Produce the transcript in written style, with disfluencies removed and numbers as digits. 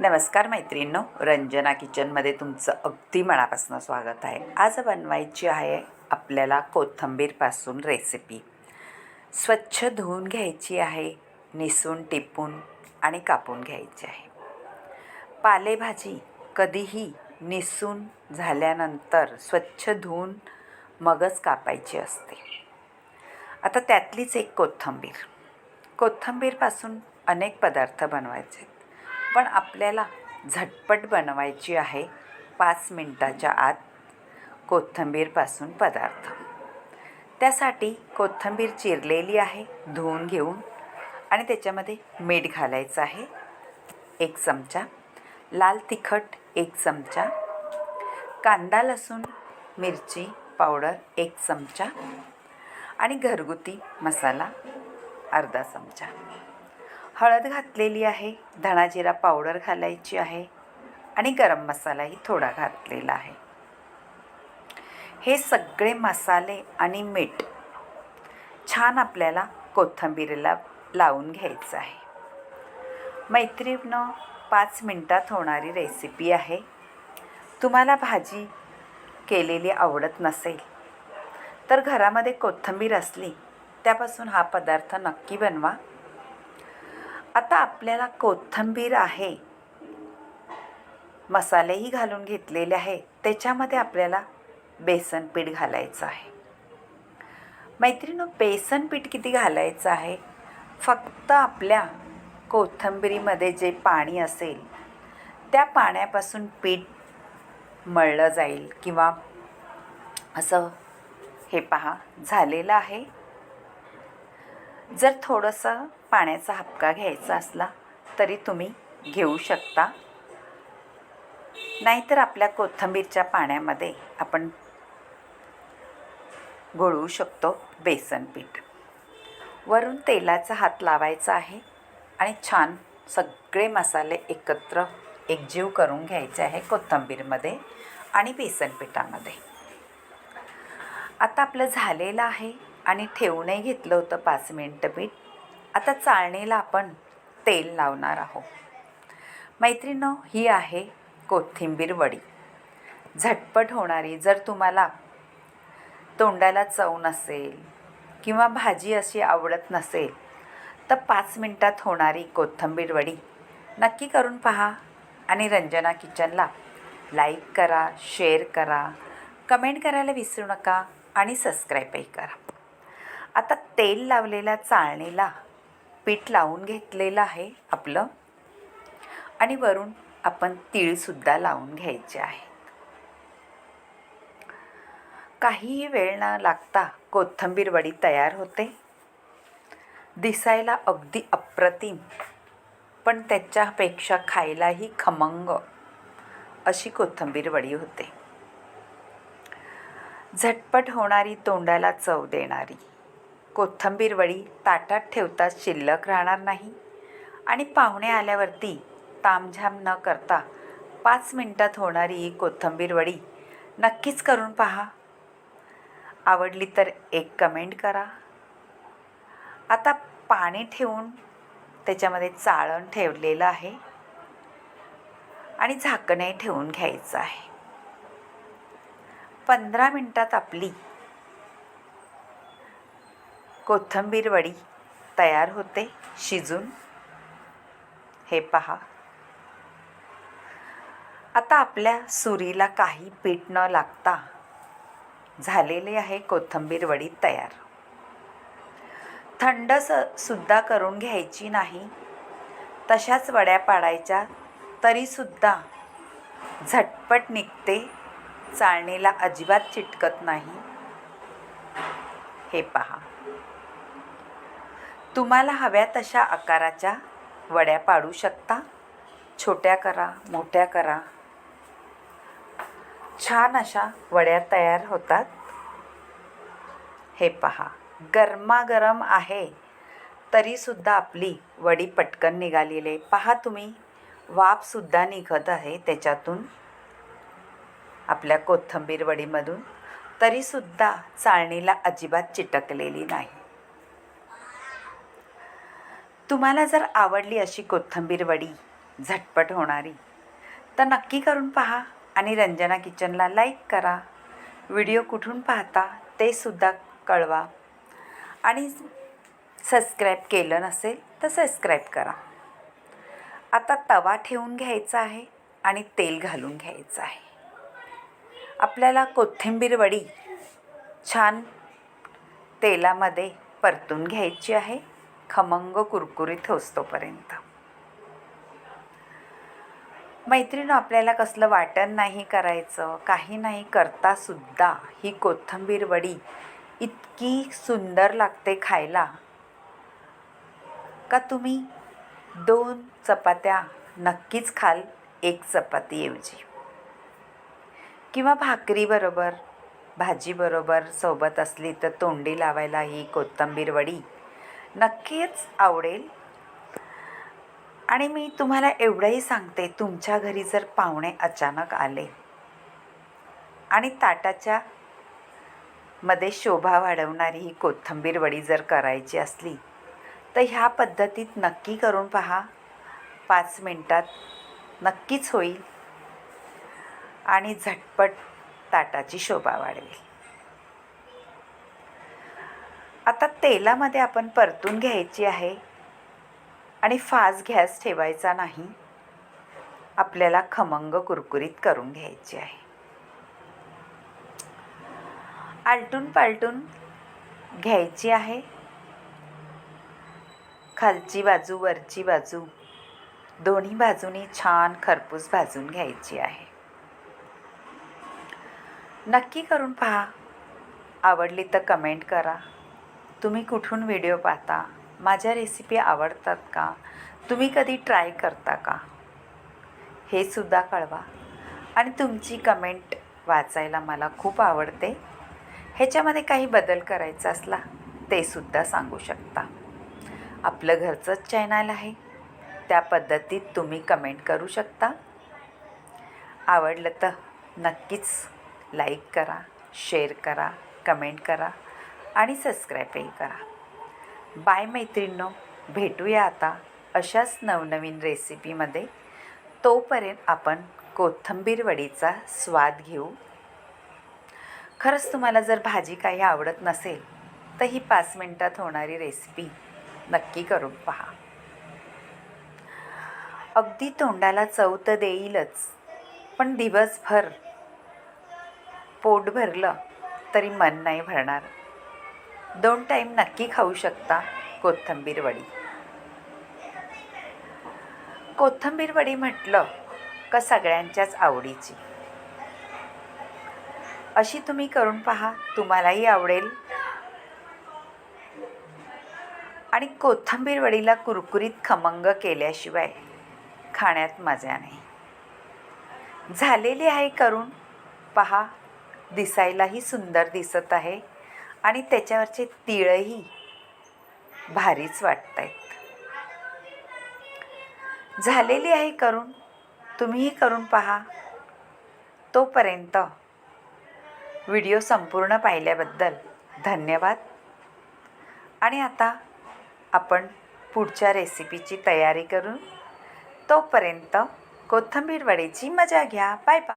नमस्कार मैत्रिणींनो, रंजना किचनमध्ये तुमचं अगदी मनापासून स्वागत आहे. आज बनवायची आहे आपल्याला कोथिंबीरपासून रेसिपी. स्वच्छ धुवून घ्यायची आहे, निसून टिपून आणि कापून घ्यायची आहे. पालेभाजी कधीही निसून झाल्यानंतर स्वच्छ धुवून मगच कापायची असते. आता त्यातलीच एक कोथिंबीर. कोथिंबीरपासून अनेक पदार्थ बनवायचे, पण आपल्याला झटपट बनवायची आहे 5 मिनटाच्या आत कोथिंबीरपासून पदार्थ. त्यासाठी कोथिंबीर चिरलेली आहे, धुवून घेऊन, आणि त्याच्यामध्ये मीठ घालायचं आहे 1 चमचा, लाल तिखट 1 चमचा, कांदा लसूण मिरची पावडर 1 चमचा आणि घरगुती मसाला अर्धा चमचा. हळद घातलेली आहे, धणा जिरा पावडर घालायची आहे आणि गरम मसालाही थोडा घातलेला आहे. हे सगळे मसाले आणि मीठ छान आपल्याला कोथिंबीरीला लावून घ्यायचं आहे. मैत्रिणींनो, 5 मिनटात होणारी रेसिपी आहे. तुम्हाला भाजी केलेली आवडत नसेल तर घरामध्ये कोथिंबीर असली त्यापासून हा पदार्थ नक्की बनवा. आता आपल्याला कोथिंबीर आहे, मसालेही घालून घेतलेले आहे, त्याच्यामध्ये आपल्याला बेसन पीठ घालायचं आहे. मैत्रिणींनो, बेसन पीठ किती घालायचं आहे? फक्त आपल्या कोथिंबीरीमध्ये जे पाणी असेल त्या पाण्यापासून पीठ मळलं जाईल किंवा असं हे पहा झालेलं आहे. जर थोडंसं पाण्याचा हबका घ्यायचा असला तरी तुम्ही घेऊ शकता, नाहीतर आपल्या कोथिंबीरच्या पाण्यामध्ये आपण घोळवू शकतो बेसन पीठ. वरून तेलाचा हात लावायचा आहे आणि छान सगळे मसाले एकत्र एकजीव करून घ्यायचे आहे कोथिंबीरमध्ये आणि बेसन पिठामध्ये. आता आपलं झालेलं आहे आणि ठेवूनही घेतलं होतं 5 मिनटं पीठ. आता चाळणीला आपण तेल लावणार आहोत. मैत्रिणींनो, ही आहे कोथिंबीर वडी, झटपट होणारी. जर तुम्हाला तोंडाला चव नसेल किंवा भाजी अशी आवडत नसेल तर 5 मिनटात होणारी कोथिंबीर वडी नक्की करून पहा आणि रंजना किचनला लाईक करा, शेअर करा, कमेंट करायला विसरू नका आणि सबस्क्राईबही करा. आता तेल लावलेल्या चाळणीला पीठ लावून घेतलेलं आहे आपलं, आणि वरून आपण तीळसुद्धा लावून घ्यायचे आहेत. काहीही वेळ न लागता कोथिंबीर वडी तयार होते. दिसायला अगदी अप्रतिम, पण त्याच्यापेक्षा खायलाही खमंग अशी कोथिंबीर वडी होते. झटपट होणारी, तोंडाला चव देणारी कोथिंबीर वडी ताटात ठेवताच शिल्लक राहणार नाही आणि पाहुणे आल्यावरती तामझाम न करता 5 मिनटात होणारी ही कोथिंबीर वडी नक्कीच करून पहा. आवडली तर एक कमेंट करा. आता पाणी ठेवून त्याच्यामध्ये चाळण ठेवलेलं आहे आणि झाकणही ठेवून घ्यायचं आहे. 15 मिनटात आपली कोथिंबीर वडी तयार होते शिजून. हे पहा. आता आपल्या सुरीला काही पीठ न लागता झालेली आहे कोथिंबीर वडी तयार. थंड सुद्धा करून घ्यायची नाही, तशाच वड्या पाडायच्या तरीसुद्धा झटपट निघते, चाळणीला अजिबात चिटकत नाही. हे पहा. तुम्हाला हव्या तशा आकाराच्या वड्या पाडू शकता. छोट्या करा, मोठ्या करा, छान अशा वड्या तयार होतात. हे पहा. गरमागरम आहे तरीसुद्धा आपली वडी पटकन निघालेली आहे. पहा तुम्ही, वाफसुद्धा निघत आहे त्याच्यातून आपल्या कोथिंबीर वडीमधून, तरीसुद्धा चाळणीला अजिबात चिटकलेली नाही. तुम्हाला जर आवडली अशी कोथिंबीर वडी झटपट होणारी. तर नक्की करून पहा आणि रंजना किचनला लाईक करा. व्हिडिओ कुठून पाहता ते सुद्धा कळवा आणि सबस्क्राईब केलं नसेल तर सबस्क्राईब करा. आता तवा ठेवून घ्यायचा आहे आणि तेल घालून घ्यायचं आहे. आपल्याला कोथिंबीर वडी छान तेलामध्ये परतून घ्यायची आहे, खमंग कुरकुरीत होईस्तोपर्यंत. मैत्रिणी, आपल्याला कसलं वाटण नाही करायचं, काही नाही करतासुद्धा ही कोथिंबीर वडी इतकी सुंदर लागते खायला का तुम्ही 2 चपात्या नक्कीच खाल, 1 चपातीऐवजी. किंवा भाकरीबरोबर, भाजीबरोबर सोबत असली तर तोंडी लावायला ही कोथिंबीर वडी नक्कीच आवडेल. आणि मी तुम्हाला एवढंही सांगते, तुमच्या घरी जर पाहुणे अचानक आले आणि ताटाच्या मध्ये शोभा वाढवणारी ही कोथिंबीर वडी जर करायची असली तर ह्या पद्धतीत नक्की करून पहा. 5 मिनटात नक्कीच होईल आणि झटपट ताटाची शोभा वाढवेल. आता तेलामध्ये आपण परतून घ्यायची आहे आणि फास्ट गॅस ठेवायचा नाही. आपल्याला खमंग कुरकुरीत करून घ्यायची आहे. आलटून पालटून घ्यायची आहे. खालची बाजू वरची बाजू दोन्ही बाजूनी छान खरपूस भाजून घ्यायची आहे. नक्की करून पहा. आवडली तर कमेंट करा. तुम्ही कुठून व्हिडिओ पाहता, माझ्या रेसिपी आवडतात का, तुम्ही कधी ट्राय करता का, हे सुद्धा कळवा. आणि तुमची कमेंट वाचायला मला खूप आवडते. ह्याच्यामध्ये काही बदल करायचा असला ते सुद्धा सांगू शकता. आपलं घरचंच चॅनल आहे, त्या पद्धतीत तुम्ही कमेंट करू शकता. आवडलं तर नक्कीच लाईक करा, शेअर करा, कमेंट करा आणि सबस्क्राईबही करा. बाय मैत्रिणींनो, भेटूया आता अशाच नवनवीन रेसिपीमध्ये. तोपर्यंत आपण कोथिंबीर वडीचा स्वाद घेऊ. खरंच तुम्हाला जर भाजी काही आवडत नसेल तर ही 5 मिनटात होणारी रेसिपी नक्की करून पहा. अगदी तोंडाला चव तर देईलच, पण दिवसभर पोट भरलं तरी मन नाही भरणार. 2 टाईम नक्की खाऊ शकता कोथिंबीर वडी. कोथिंबीर वडी म्हटलं का सगळ्यांच्याच आवडीची. अशी तुम्ही करून पहा, तुम्हालाही आवडेल. आणि कोथिंबीर वडीला कुरकुरीत खमंग केल्याशिवाय खाण्यात मजा नाही. झालेली आहे करून पहा. दिसायलाही सुंदर दिसत आहे आणि त्याच्यावरचे तीळही भारीच वाटत आहेत. झालेली आहे करून, तुम्हीही करून पहा. तोपर्यंत व्हिडिओ संपूर्ण पाहिल्याबद्दल धन्यवाद. आणि आता आपण पुढच्या रेसिपीची तयारी करू. तोपर्यंत कोथिंबीर वडीची मजा घ्या. Bye bye.